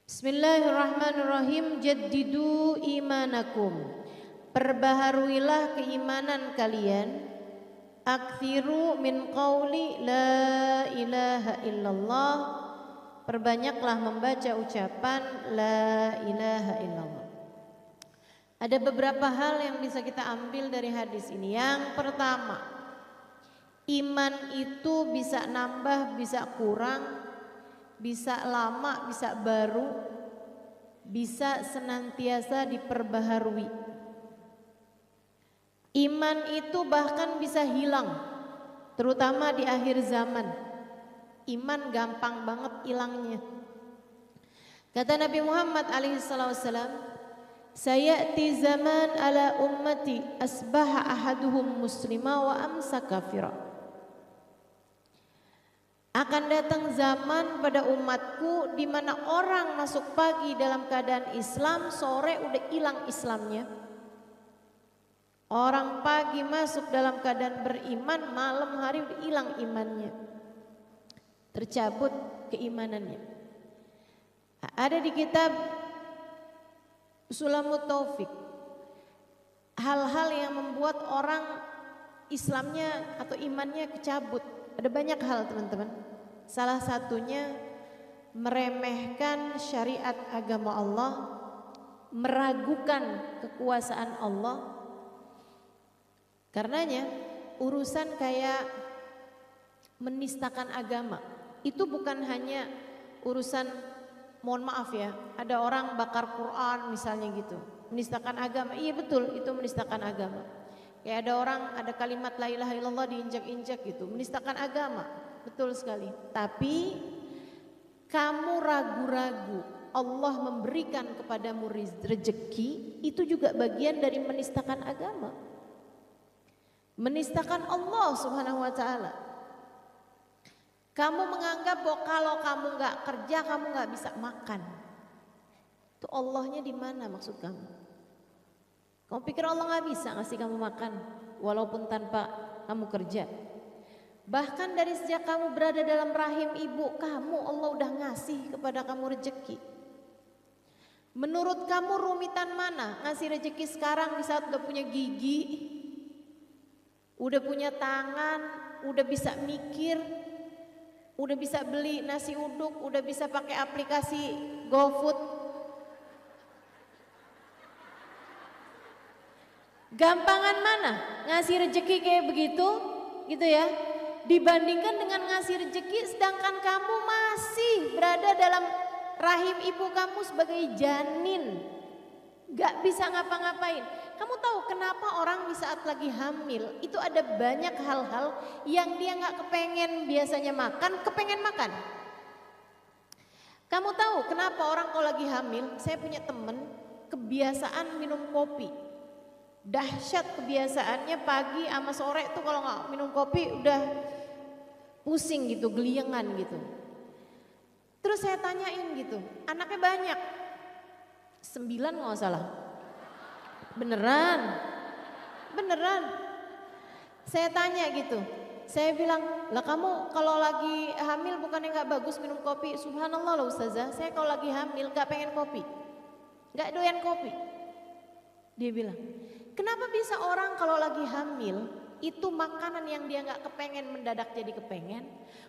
Bismillahirrahmanirrahim. Jaddidu imanakum. Perbaharuilah keimanan kalian. Aktsiru min qauli la ilaha illallah. Perbanyaklah membaca ucapan la ilaha illallah. Ada beberapa hal yang bisa kita ambil dari hadis ini. Yang pertama, iman itu bisa nambah, bisa kurang, bisa lama, bisa baru, bisa senantiasa diperbaharui. Iman itu bahkan bisa hilang, terutama di akhir zaman. Iman gampang banget hilangnya. Kata Nabi Muhammad alaihissalam, sayati zaman ala ummati asbaha ahaduhum muslima wa amsa kafira. Akan datang zaman pada umatku di mana orang masuk pagi dalam keadaan Islam, sore udah hilang Islamnya. Orang pagi masuk dalam keadaan beriman, malam hari udah hilang imannya. Tercabut keimanannya. Ada di kitab Sulamut Taufik hal-hal yang membuat orang Islamnya atau imannya kecabut. Ada banyak hal, teman-teman. Salah satunya meremehkan syariat agama Allah, meragukan kekuasaan Allah. Karenanya urusan kayak menistakan agama itu bukan hanya urusan, mohon maaf ya, ada orang bakar Quran misalnya gitu, menistakan agama. Iya betul, itu menistakan agama. Kayak ada orang, ada kalimat la ilaha illallah diinjak-injak gitu, menistakan agama. Betul sekali. Tapi kamu ragu-ragu Allah memberikan kepadamu rezeki, itu juga bagian dari menistakan agama, menistakan Allah subhanahu wa ta'ala. Kamu menganggap bahwa kalau kamu gak kerja kamu gak bisa makan. Itu Allahnya di mana maksud kamu? Kamu pikir Allah gak bisa ngasih kamu makan walaupun tanpa kamu kerja? Bahkan dari sejak kamu berada dalam rahim ibu kamu, Allah udah ngasih kepada kamu rezeki. Menurut kamu rumitan mana ngasih rezeki sekarang di saat udah punya gigi, udah punya tangan, udah bisa mikir, udah bisa beli nasi uduk, udah bisa pakai aplikasi GoFood. Gampangan mana ngasih rezeki kayak begitu, gitu ya? Dibandingkan dengan ngasih rezeki sedangkan kamu masih berada dalam rahim ibu kamu sebagai janin, gak bisa ngapa-ngapain. Kamu tahu kenapa orang di saat lagi hamil itu ada banyak hal-hal yang dia gak kepengen biasanya makan, kepengen makan. Kamu tahu kenapa orang kalau lagi hamil? Saya punya temen kebiasaan minum kopi, dahsyat kebiasaannya, pagi sama sore tuh kalau gak minum kopi udah pusing gitu, geliengan gitu. Terus saya tanyain gitu, anaknya banyak, 9 kalau nggak salah. Beneran. Saya tanya gitu, saya bilang, lah kamu kalau lagi hamil bukannya nggak bagus minum kopi? Subhanallah loh ustazah, saya kalau lagi hamil nggak pengen kopi, nggak doyan kopi. Dia bilang, kenapa bisa orang kalau lagi hamil itu makanan yang dia nggak kepengen mendadak jadi kepengen,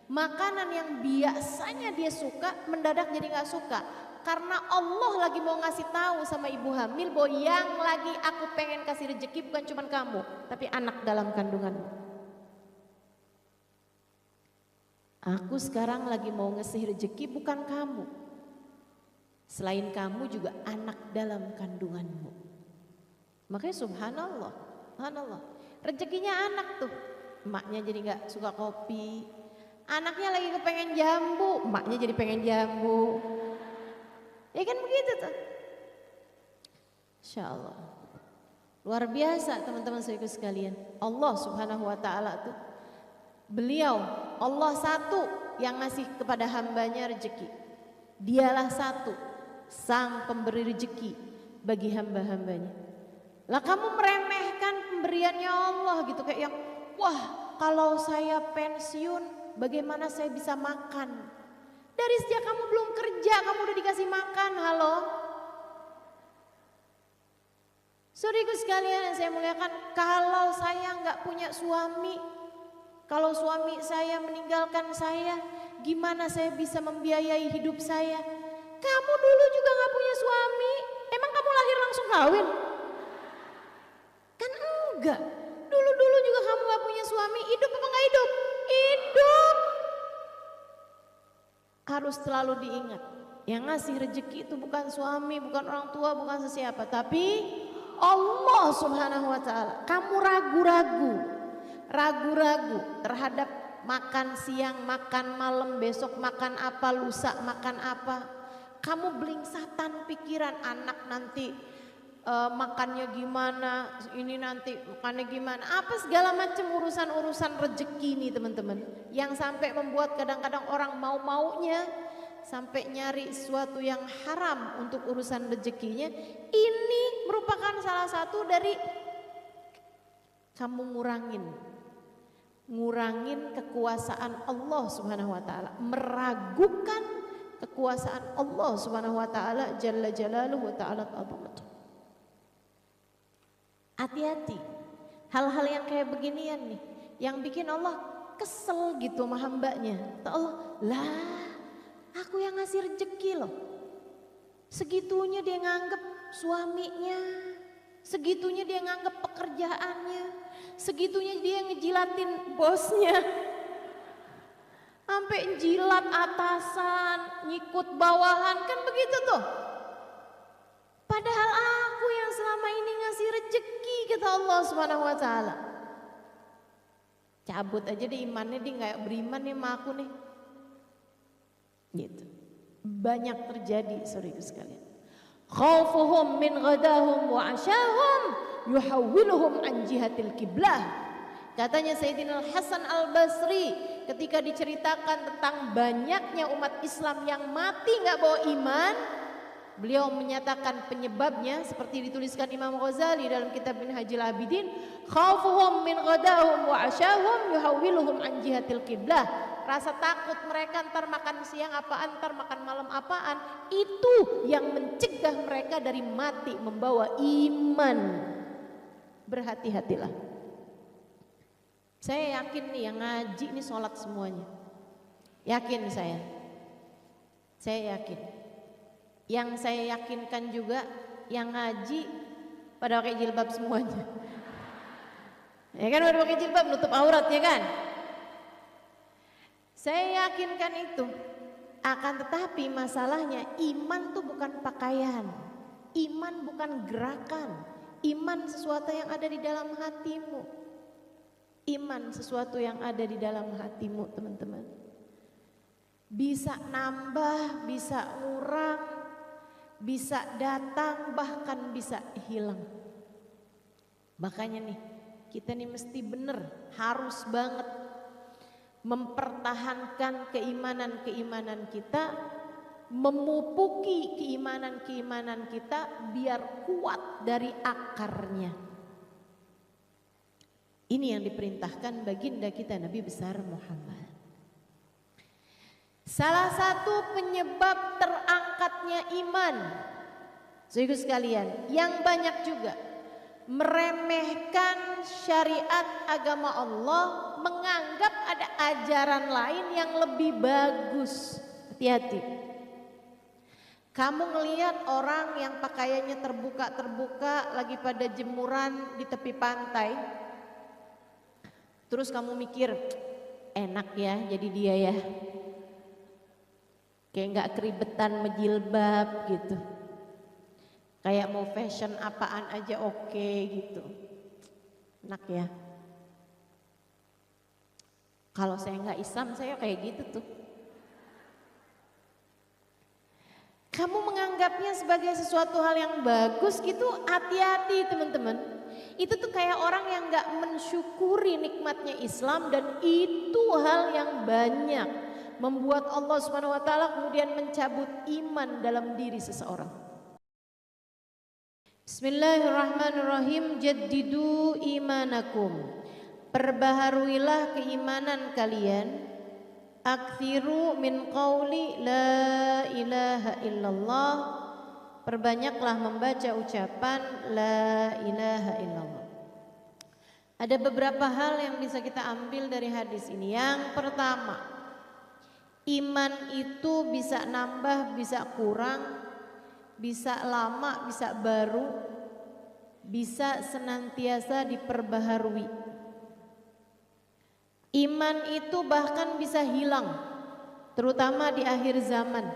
makanan yang biasanya dia suka mendadak jadi nggak suka? Karena Allah lagi mau ngasih tahu sama ibu hamil bahwa yang lagi aku pengen kasih rezeki bukan cuma kamu, tapi anak dalam kandunganmu. Aku sekarang lagi mau ngasih rezeki bukan kamu, selain kamu juga anak dalam kandunganmu. Makanya subhanallah, rezekinya anak tuh. Emaknya jadi gak suka kopi, anaknya lagi kepengen jambu, emaknya jadi pengen jambu. Ya kan begitu tuh. Insya Allah. Luar biasa teman-teman saudaraku sekalian. Allah subhanahu wa ta'ala tuh, beliau Allah satu yang ngasih kepada hambanya rezeki. Dialah satu sang pemberi rezeki bagi hamba-hambanya. Lah kamu meremehkan pemberiannya Allah gitu, kayak yang wah kalau saya pensiun bagaimana saya bisa makan? Dari sejak kamu belum kerja kamu udah dikasih ngasih makan, halo. Saudaraku sekalian yang saya muliakan, kalau saya nggak punya suami, kalau suami saya meninggalkan saya, gimana saya bisa membiayai hidup saya? Kamu dulu juga nggak punya suami, emang kamu lahir langsung kawin? Kan enggak. Dulu-dulu juga kamu nggak punya suami, hidup apa nggak hidup? Hidup. Harus selalu diingat, yang ngasih rezeki itu bukan suami, bukan orang tua, bukan sesiapa, tapi Allah Subhanahu wa Ta'ala. Kamu ragu-ragu terhadap makan siang, makan malam, besok makan apa, lusa makan apa. Kamu belingsatan pikiran, anak nanti makannya gimana, ini nanti makannya gimana, apa segala macam urusan-urusan rezeki nih teman-teman, yang sampai membuat kadang-kadang orang mau-maunya sampai nyari sesuatu yang haram untuk urusan rezekinya. Ini merupakan salah satu dari kamu ngurangin kekuasaan Allah Subhanahu wa Ta'ala, meragukan kekuasaan Allah Subhanahu wa Ta'ala jalla jalaluhu wa ta'ala azamatuh. Hati-hati, hal-hal yang kayak beginian nih, yang bikin Allah kesel gitu sama hambanya. Allah, lah aku yang ngasih rezeki loh. Segitunya dia nganggep suaminya, segitunya dia nganggep pekerjaannya, segitunya dia ngejilatin bosnya, sampai jilat atasan, nyikut bawahan, kan begitu tuh. Padahal aku yang selama ini ngasih rezeki, kata Allah Subhanahu wa Ta'ala. Cabut aja deh imannya, dia nggak beriman nih sama aku nih. Gitu. Banyak terjadi saudaraku sekalian. Khaufuhum min ghadahum wa asyahum yuhawwiluhum an jihatil qiblah. Katanya Sayyidina Hasan Al-Basri ketika diceritakan tentang banyaknya umat Islam yang mati nggak bawa iman, beliau menyatakan penyebabnya seperti dituliskan Imam Ghazali dalam kitab Minhajul Abidin, khaufuhum min ghadahum wa asyahum yuhawwiluhum an jihatil qiblah. Rasa takut mereka ntar makan siang apaan, ntar makan malam apaan, itu yang mencegah mereka dari mati membawa iman. Berhati-hatilah. Saya yakin nih yang ngaji nih sholat semuanya. Yakin saya. Saya yakin. Yang saya yakinkan juga yang ngaji pada pakai jilbab semuanya. Ya kan, pada pakai jilbab nutup aurat ya kan. Saya yakinkan itu. Akan tetapi masalahnya iman tuh bukan pakaian, iman bukan gerakan, iman sesuatu yang ada di dalam hatimu. Iman sesuatu yang ada di dalam hatimu teman-teman. Bisa nambah, bisa ngurang, bisa datang, bahkan bisa hilang. Makanya nih, kita nih mesti bener, harus banget mempertahankan keimanan-keimanan kita, memupuki keimanan-keimanan kita biar kuat dari akarnya. Ini yang diperintahkan baginda kita Nabi besar Muhammad. Salah satu penyebab terangkatnya iman, saudaraku sekalian, yang banyak juga meremehkan syariat agama Allah, menganggap ada ajaran lain yang lebih bagus. Hati-hati. Kamu ngelihat orang yang pakaiannya terbuka-terbuka lagi pada jemuran di tepi pantai, terus kamu mikir, enak ya jadi dia ya, kayak nggak keribetan menjilbab gitu, kayak mau fashion apaan aja oke gitu, enak ya. Kalau saya nggak Islam saya kayak gitu tuh. Kamu menganggapnya sebagai sesuatu hal yang bagus gitu, hati-hati teman-teman. Itu tuh kayak orang yang nggak mensyukuri nikmatnya Islam, dan itu hal yang banyak membuat Allah Subhanahu wa Ta'ala kemudian mencabut iman dalam diri seseorang. Bismillahirrahmanirrahim. Jaddidu imanakum, perbaharuilah keimanan kalian. Aktsiru min qauli la ilaha illallah. Perbanyaklah membaca ucapan la ilaha illallah. Ada beberapa hal yang bisa kita ambil dari hadis ini. Yang pertama, iman itu bisa nambah, bisa kurang, bisa lama, bisa baru, bisa senantiasa diperbaharui. Iman itu bahkan bisa hilang, terutama di akhir zaman.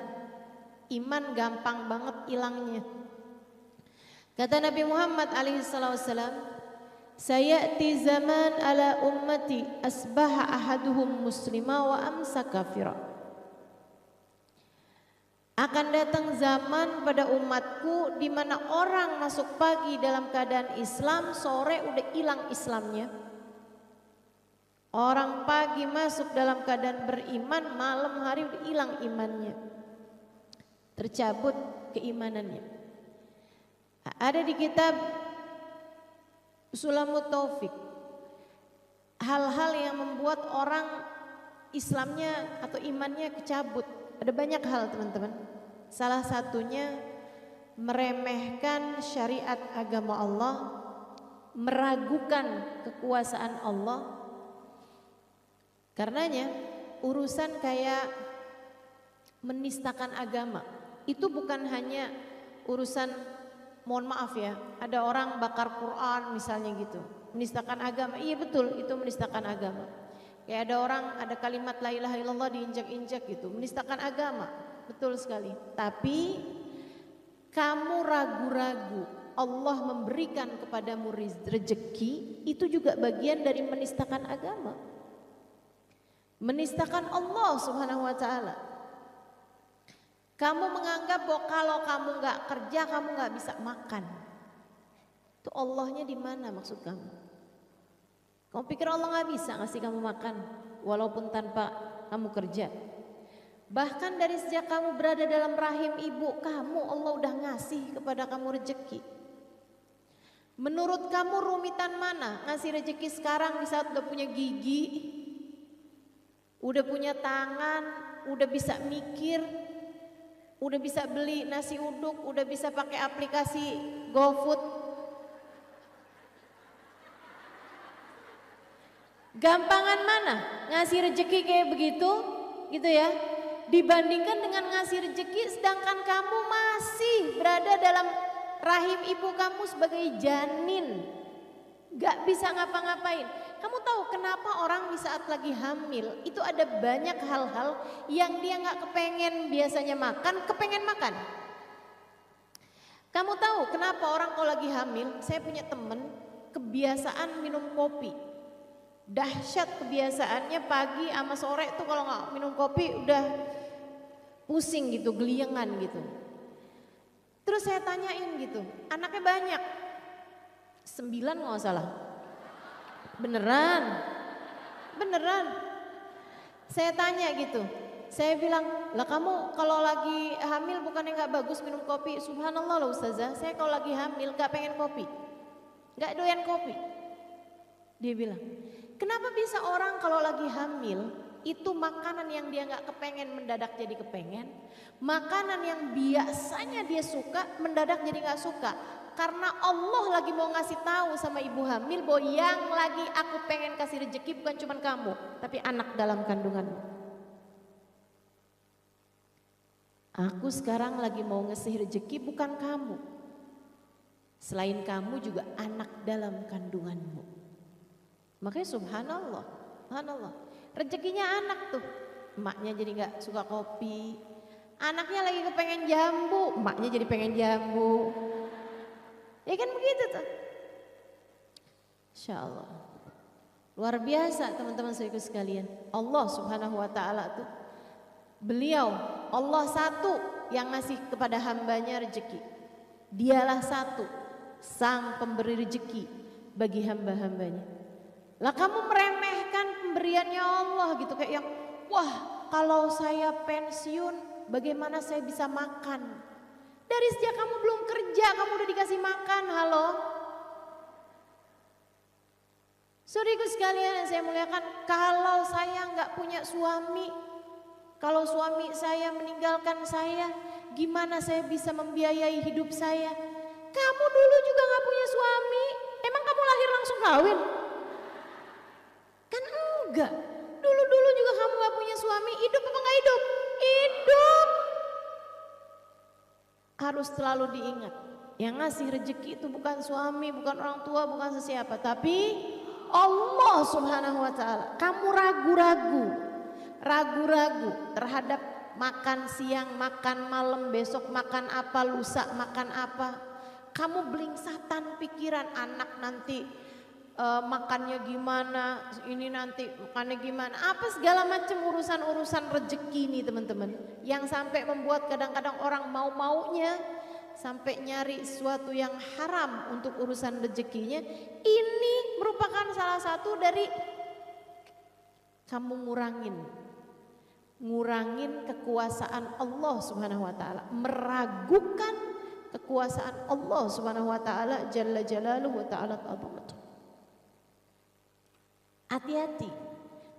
Iman gampang banget hilangnya. Kata Nabi Muhammad alaihissalam, sayati zaman ala ummati asbaha ahaduhum muslima wa amsa kafira. Akan datang zaman pada umatku di mana orang masuk pagi dalam keadaan Islam, sore udah hilang Islamnya. Orang pagi masuk dalam keadaan beriman, malam hari udah hilang imannya. Tercabut keimanannya. Ada di kitab Sulamut Taufik hal-hal yang membuat orang Islamnya atau imannya kecabut. Ada banyak hal teman-teman. Salah satunya meremehkan syariat agama Allah, meragukan kekuasaan Allah. Karenanya urusan kayak menistakan agama itu bukan hanya urusan, mohon maaf ya, ada orang bakar Quran misalnya gitu, menistakan agama. Iya betul, itu menistakan agama. Kayak ada orang, ada kalimat la ilaha illallah diinjak-injak gitu, menistakan agama. Betul sekali. Tapi kamu ragu-ragu Allah memberikan kepadamu rezeki, itu juga bagian dari menistakan agama. Menistakan Allah Subhanahu wa ta'ala. Kamu menganggap bahwa kalau kamu nggak kerja kamu nggak bisa makan. Itu Allahnya di mana maksud kamu? Kamu pikir Allah nggak bisa ngasih kamu makan walaupun tanpa kamu kerja? Bahkan dari sejak kamu berada dalam rahim ibu kamu, Allah udah ngasih kepada kamu rezeki. Menurut kamu rumitan mana ngasih rezeki sekarang di saat udah punya gigi, udah punya tangan, udah bisa mikir, udah bisa beli nasi uduk, udah bisa pakai aplikasi GoFood. Gampangan mana ngasih rezeki kayak begitu, gitu ya, dibandingkan dengan ngasih rezeki sedangkan kamu masih berada dalam rahim ibu kamu sebagai janin, gak bisa ngapa-ngapain. Kamu tahu kenapa orang di saat lagi hamil itu ada banyak hal-hal yang dia gak kepengen biasanya makan, kepengen makan. Kamu tahu kenapa orang kalau lagi hamil, saya punya temen kebiasaan minum kopi. Dahsyat kebiasaannya, pagi sama sore tuh kalau gak minum kopi udah pusing gitu, geliengan gitu. Terus saya tanyain gitu, anaknya banyak, 9 nggak salah. Beneran. Saya tanya gitu, saya bilang, lah kamu kalau lagi hamil bukannya nggak bagus minum kopi? Subhanallah loh ustazah, saya kalau lagi hamil nggak pengen kopi, nggak doyan kopi. Dia bilang, kenapa bisa orang kalau lagi hamil itu makanan yang dia nggak kepengen mendadak jadi kepengen, makanan yang biasanya dia suka mendadak jadi nggak suka? Karena Allah lagi mau ngasih tahu sama ibu hamil bahwa yang lagi aku pengen kasih rezeki bukan cuma kamu, tapi anak dalam kandunganmu. Aku sekarang lagi mau ngasih rezeki bukan kamu, selain kamu juga anak dalam kandunganmu. Makanya subhanallah, rezekinya anak tuh. Emaknya jadi nggak suka kopi, anaknya lagi kepengen jambu, emaknya jadi pengen jambu. Ya kan begitu tuh. Insya Allah. Luar biasa teman-teman saudaraku sekalian. Allah subhanahu wa ta'ala tuh, beliau Allah satu yang ngasih kepada hambanya rezeki. Dialah satu sang pemberi rezeki bagi hamba-hambanya. Lah kamu meremehkan pemberiannya Allah gitu, kayak yang wah kalau saya pensiun bagaimana saya bisa makan? Dari sejak kamu belum kerja kamu udah dikasih makan, halo. Saudaraku sekalian yang saya muliakan, kalau saya nggak punya suami, Kalau suami saya meninggalkan saya, gimana saya bisa membiayai hidup saya? Kamu dulu juga gak punya suami, emang kamu lahir langsung kawin? Kan enggak. Dulu-dulu juga kamu gak punya suami, hidup apa gak hidup? Hidup. Harus selalu diingat, yang ngasih rezeki itu bukan suami, bukan orang tua, bukan sesiapa, tapi Allah Subhanahu wa ta'ala. Kamu ragu-ragu terhadap makan siang, makan malam, besok makan apa, lusa makan apa. Kamu belingsatan pikiran, anak nanti makannya gimana, ini nanti makannya gimana, apa segala macam urusan-urusan rezeki nih teman-teman, yang sampai membuat kadang-kadang orang mau-maunya sampai nyari sesuatu yang haram untuk urusan rezekinya. Ini merupakan salah satu dari kamu ngurangin kekuasaan Allah Subhanahu wa ta'ala, meragukan kekuasaan Allah Subhanahu wa ta'ala jalla jalaluhu wa ta'ala azamatuh. Hati-hati,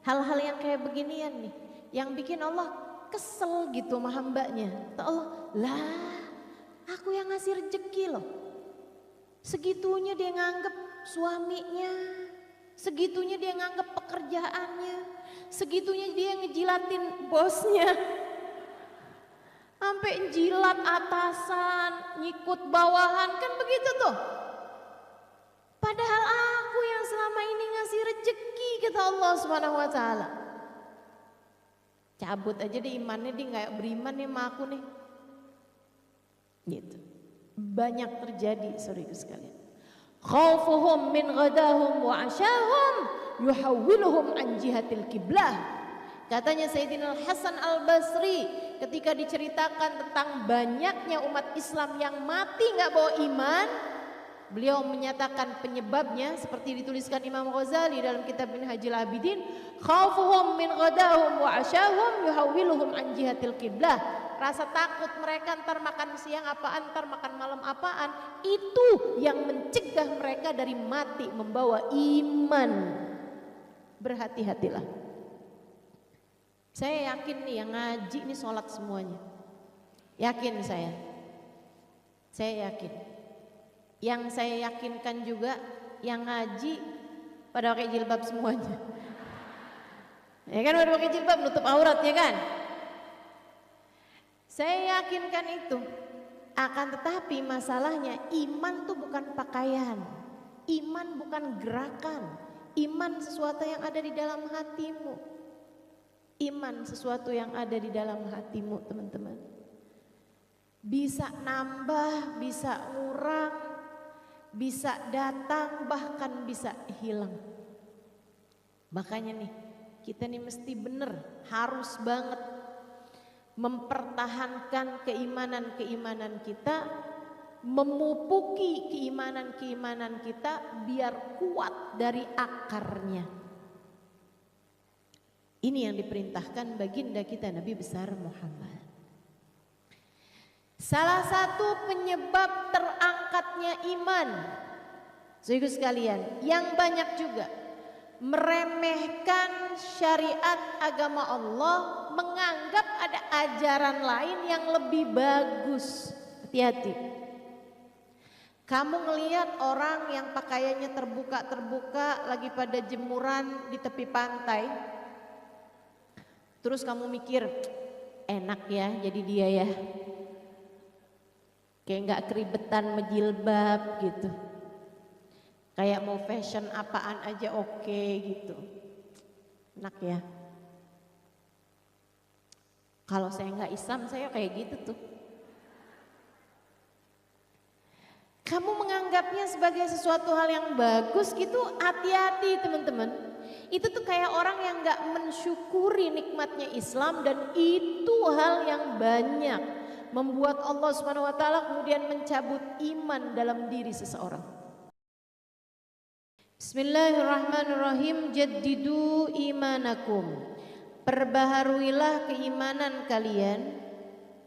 hal-hal yang kayak beginian nih, yang bikin Allah kesel gitu sama hambanya. Allah, lah aku yang ngasih rezeki loh. Segitunya dia nganggep suaminya, segitunya dia nganggep pekerjaannya, segitunya dia ngejilatin bosnya, sampai jilat atasan, nyikut bawahan, kan begitu tuh. Padahal aku yang selama ini ngasih rezeki, kata Allah Subhanahu wa ta'ala. Cabut aja deh imannya, dia nggak beriman nih sama aku nih. Gitu. Banyak terjadi saudaraku sekalian. Khaufuhum min ghadahum wa asyahum yuhawwiluhum an jihatil qiblah. Katanya Sayyidina Hasan Al-Basri ketika diceritakan tentang banyaknya umat Islam yang mati nggak bawa iman, beliau menyatakan penyebabnya seperti dituliskan Imam Ghazali dalam kitab Minhajul Abidin, khaufuhum min ghadahum wa asyahum yuhawwiluhum an jihatil qiblah. Rasa takut mereka ntar makan siang apaan, ntar makan malam apaan, itu yang mencegah mereka dari mati membawa iman. Berhati-hatilah. Saya yakin nih yang ngaji nih sholat semuanya. Yakin saya yakin. Yang saya yakinkan juga yang ngaji pada pakai jilbab semuanya. Ya kan, pada pakai jilbab nutup aurat ya kan. Saya yakinkan itu. Akan tetapi masalahnya iman tuh bukan pakaian, iman bukan gerakan, iman sesuatu yang ada di dalam hatimu. Iman sesuatu yang ada di dalam hatimu teman-teman. Bisa nambah, bisa ngurang, bisa datang, bahkan bisa hilang. Makanya nih kita nih mesti bener, harus banget mempertahankan keimanan-keimanan kita, memupuki keimanan-keimanan kita biar kuat dari akarnya. Ini yang diperintahkan baginda kita Nabi besar Muhammad. Salah satu penyebab terangkatnya iman, saudara sekalian, yang banyak juga meremehkan syariat agama Allah, menganggap ada ajaran lain yang lebih bagus. Hati-hati. Kamu ngelihat orang yang pakaiannya terbuka-terbuka lagi pada jemuran di tepi pantai, terus kamu mikir, enak ya jadi dia ya, kayak nggak keribetan menjilbab gitu, kayak mau fashion apaan aja oke gitu, enak ya. Kalau saya nggak Islam saya kayak gitu tuh. Kamu menganggapnya sebagai sesuatu hal yang bagus gitu, hati-hati teman-teman. Itu tuh kayak orang yang nggak mensyukuri nikmatnya Islam, dan itu hal yang banyak membuat Allah Subhanahu wa taala kemudian mencabut iman dalam diri seseorang. Bismillahirrahmanirrahim. Jaddidu imanakum. Perbaharuilah keimanan kalian.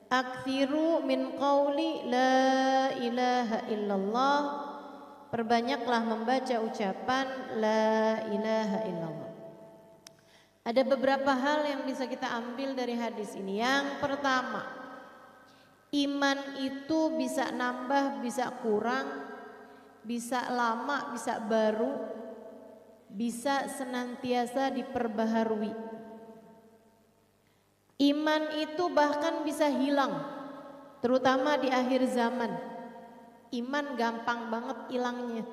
Aktsiru min qauli la ilaha illallah. Perbanyaklah membaca ucapan la ilaha illallah. Ada beberapa hal yang bisa kita ambil dari hadis ini. Yang pertama, iman itu bisa nambah, bisa kurang, bisa lama, bisa baru, bisa senantiasa diperbaharui. Iman itu bahkan bisa hilang, terutama di akhir zaman. Iman gampang banget hilangnya.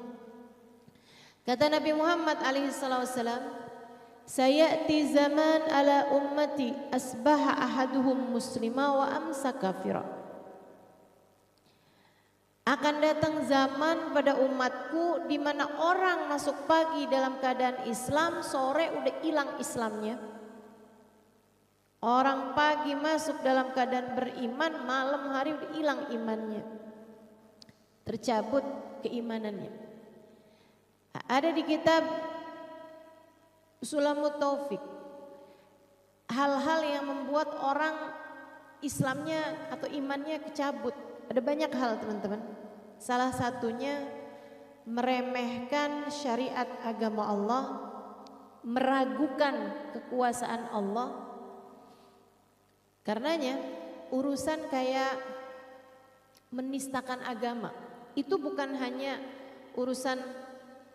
Kata Nabi Muhammad alaihissalam, sayati zaman ala ummati asbaha ahaduhum muslima wa amsa kafira. Akan datang zaman pada umatku di mana orang masuk pagi dalam keadaan Islam, sore udah hilang Islamnya. Orang pagi masuk dalam keadaan beriman, malam hari udah hilang imannya. Tercabut keimanannya. Ada di kitab Sulamut Taufik hal-hal yang membuat orang Islamnya atau imannya kecabut. Ada banyak hal teman-teman. Salah satunya meremehkan syariat agama Allah, meragukan kekuasaan Allah. Karenanya urusan kayak menistakan agama itu bukan hanya urusan,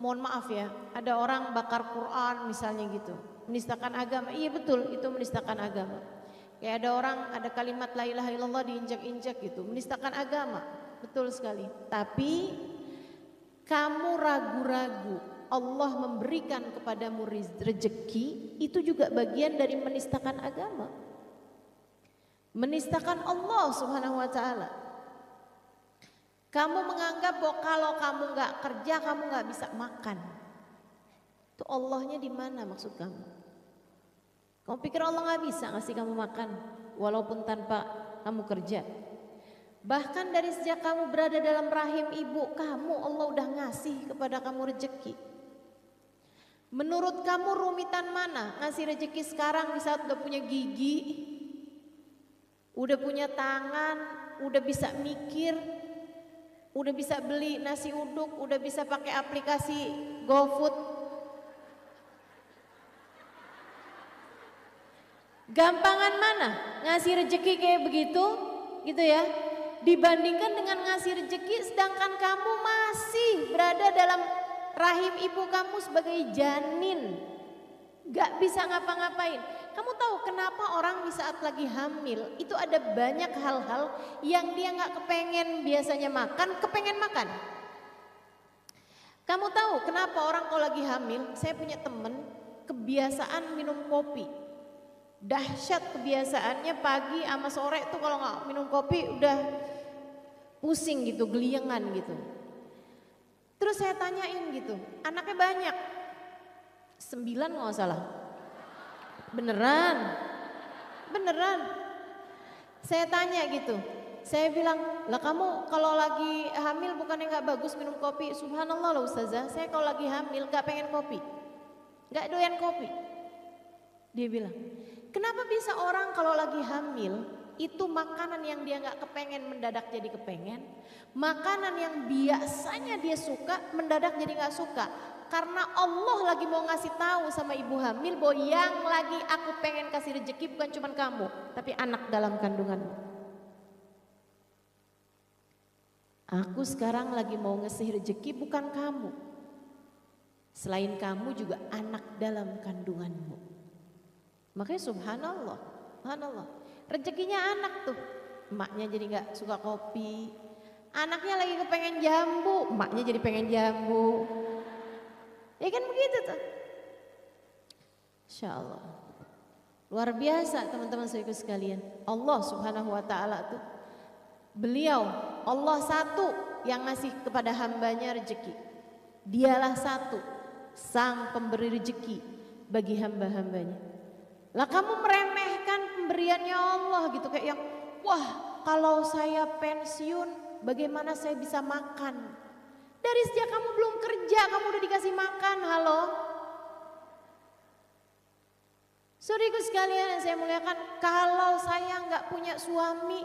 mohon maaf ya, ada orang bakar Quran misalnya gitu, menistakan agama. Iya betul, itu menistakan agama. Kayak ada orang, ada kalimat la ilaha illallah diinjak-injak gitu, menistakan agama. Betul sekali. Tapi kamu ragu-ragu Allah memberikan kepadamu rezeki, itu juga bagian dari menistakan agama. Menistakan Allah Subhanahu wa ta'ala. Kamu menganggap bahwa kalau kamu nggak kerja kamu nggak bisa makan. Itu Allahnya di mana maksud kamu? Kamu pikir Allah nggak bisa ngasih kamu makan walaupun tanpa kamu kerja? Bahkan dari sejak kamu berada dalam rahim ibu kamu, Allah udah ngasih kepada kamu rezeki. Menurut kamu rumitan mana ngasih rezeki sekarang di saat udah punya gigi, udah punya tangan, udah bisa mikir, udah bisa beli nasi uduk, udah bisa pakai aplikasi GoFood. Gampangan mana ngasih rezeki kayak begitu, gitu ya, dibandingkan dengan ngasih rezeki sedangkan kamu masih berada dalam rahim ibu kamu sebagai janin, gak bisa ngapa-ngapain. Kamu tahu kenapa orang di saat lagi hamil itu ada banyak hal-hal yang dia gak kepengen biasanya makan, kepengen makan. Kamu tahu kenapa orang kalau lagi hamil, saya punya temen kebiasaan minum kopi. Dahsyat kebiasaannya, pagi sama sore tuh kalau gak minum kopi udah pusing gitu, geliengan gitu. Terus saya tanyain gitu, anaknya banyak, 9 kalau gak salah. Beneran. Saya tanya gitu, saya bilang, lah kamu kalau lagi hamil bukannya gak bagus minum kopi? Subhanallah loh Ustazah, saya kalau lagi hamil gak pengen kopi, gak doyan kopi. Dia bilang, kenapa bisa orang kalau lagi hamil itu makanan yang dia gak kepengen mendadak jadi kepengen, makanan yang biasanya dia suka mendadak jadi gak suka? Karena Allah lagi mau ngasih tahu sama ibu hamil bahwa yang lagi aku pengen kasih rezeki bukan cuma kamu, tapi anak dalam kandunganmu. Aku sekarang lagi mau ngasih rezeki bukan kamu, selain kamu juga anak dalam kandunganmu. Makanya subhanallah, rezekinya anak tuh. Emaknya jadi gak suka kopi, anaknya lagi kepengen jambu, emaknya jadi pengen jambu. Ya kan begitu tuh. Insya Allah. Luar biasa teman-teman saudaraku sekalian. Allah subhanahu wa ta'ala tuh, beliau Allah satu yang ngasih kepada hambanya rezeki. Dialah satu sang pemberi rezeki bagi hamba-hambanya. Lah kamu meremehkan pemberiannya Allah gitu, kayak yang wah kalau saya pensiun bagaimana saya bisa makan? Dari sejak kamu belum kerja kamu udah dikasih makan, halo. Saudaraku sekalian yang saya muliakan, kalau saya nggak punya suami,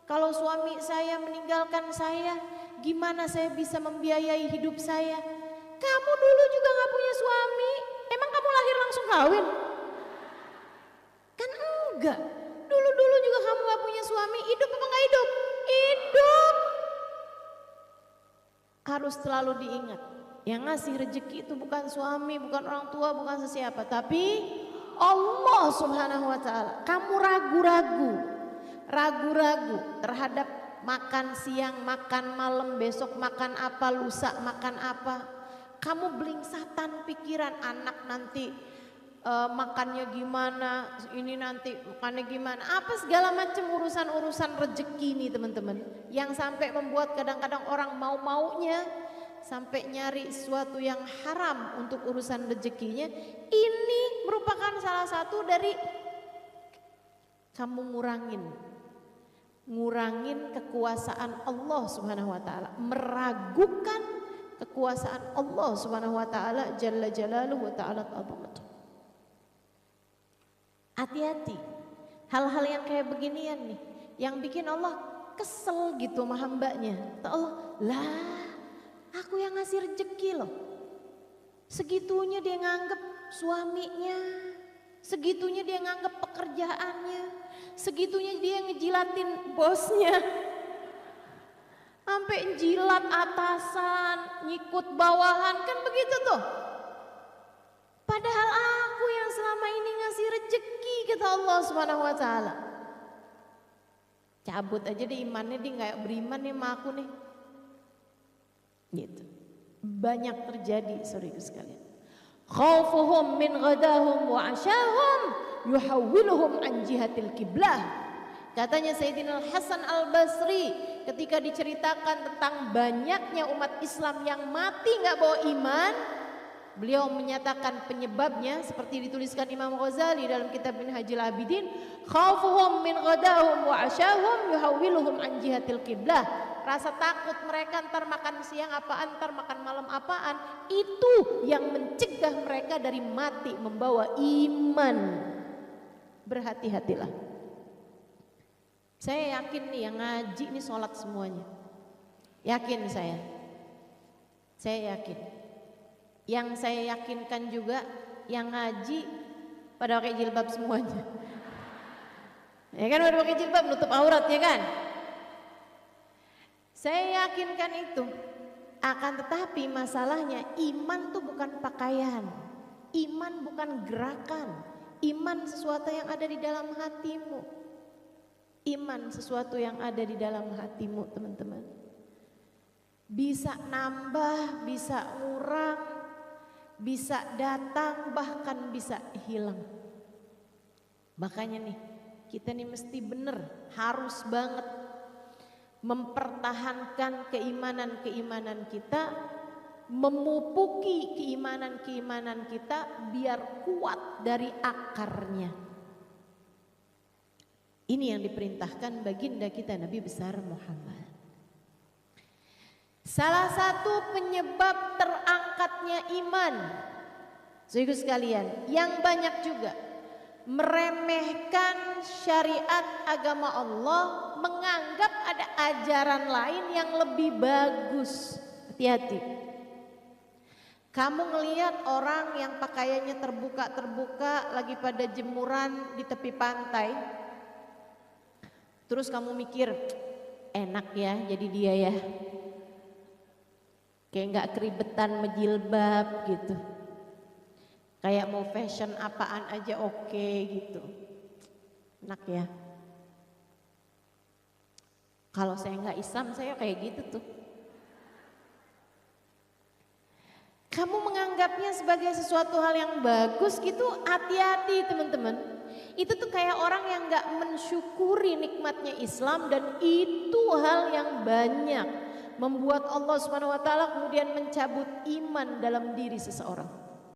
kalau suami saya meninggalkan saya, gimana saya bisa membiayai hidup saya? Kamu dulu juga nggak punya suami, emang kamu lahir langsung kawin? Enggak. Dulu-dulu juga kamu gak punya suami, hidup apa gak hidup? Hidup. Harus selalu diingat, yang ngasih rezeki itu bukan suami, bukan orang tua, bukan sesiapa, tapi Allah Subhanahu wa Ta'ala. Kamu ragu-ragu terhadap makan siang, makan malam, besok makan apa, lusa makan apa. Kamu belingsatan pikiran, anak nanti makannya gimana, ini nanti makannya gimana, apa segala macam urusan-urusan rezeki nih teman-teman, yang sampai membuat kadang-kadang orang mau-maunya sampai nyari sesuatu yang haram untuk urusan rezekinya. Ini merupakan salah satu dari kamu ngurangin kekuasaan Allah Subhanahu wa Ta'ala, meragukan kekuasaan Allah Subhanahu wa Ta'ala jalla jalaluhu wa ta'ala azamatuh. Hati-hati, hal-hal yang kayak beginian nih, yang bikin Allah kesel gitu sama hambanya. Allah, lah aku yang ngasih rezeki loh. Segitunya dia nganggep suaminya, segitunya dia nganggep pekerjaannya, segitunya dia ngejilatin bosnya, sampai jilat atasan, nyikut bawahan, kan begitu tuh. Padahal aku yang selama ini ngasih rezeki, kata Allah Subhanahu wa Ta'ala. Cabut aja deh imannya, dia nggak beriman nih sama aku nih. Gitu. Banyak terjadi saudara sekalian. Khaufuhum min ghadahum wa asyahum yuhawwiluhum an jihatil qiblah. Katanya Sayyidina Hasan Al-Basri ketika diceritakan tentang banyaknya umat Islam yang mati nggak bawa iman, beliau menyatakan penyebabnya seperti dituliskan Imam Ghazali dalam kitab Minhajul Abidin, khaufuhum min ghadahum wa asyahum yuhawwiluhum an jihatil qiblah. Rasa takut mereka ntar makan siang apaan, ntar makan malam apaan, itu yang mencegah mereka dari mati membawa iman. Berhati-hatilah. Saya yakin nih yang ngaji ini sholat semuanya. Yakin saya yakin. Yang saya yakinkan juga yang ngaji pada pakai jilbab semuanya. Ya kan, pada pakai jilbab nutup aurat ya kan. Saya yakinkan itu. Akan tetapi masalahnya iman tuh bukan pakaian, iman bukan gerakan, iman sesuatu yang ada di dalam hatimu. Iman sesuatu yang ada di dalam hatimu teman-teman. Bisa nambah, bisa ngurang, bisa datang, bahkan bisa hilang. Makanya nih kita nih mesti bener, harus banget mempertahankan keimanan-keimanan kita, memupuki keimanan-keimanan kita biar kuat dari akarnya. Ini yang diperintahkan baginda kita Nabi besar Muhammad. Salah satu penyebab terangkatnya iman, saudara sekalian, yang banyak juga meremehkan syariat agama Allah, menganggap ada ajaran lain yang lebih bagus. Hati-hati. Kamu ngelihat orang yang pakaiannya terbuka-terbuka lagi pada jemuran di tepi pantai, terus kamu mikir, enak ya jadi dia ya, kayak nggak keribetan menjilbab gitu, kayak mau fashion apaan aja oke gitu, enak ya. Kalau saya nggak Islam saya kayak gitu tuh. Kamu menganggapnya sebagai sesuatu hal yang bagus gitu, hati-hati teman-teman. Itu tuh kayak orang yang nggak mensyukuri nikmatnya Islam, dan itu hal yang banyak membuat Allah Subhanahu wa Ta'ala kemudian mencabut iman dalam diri seseorang.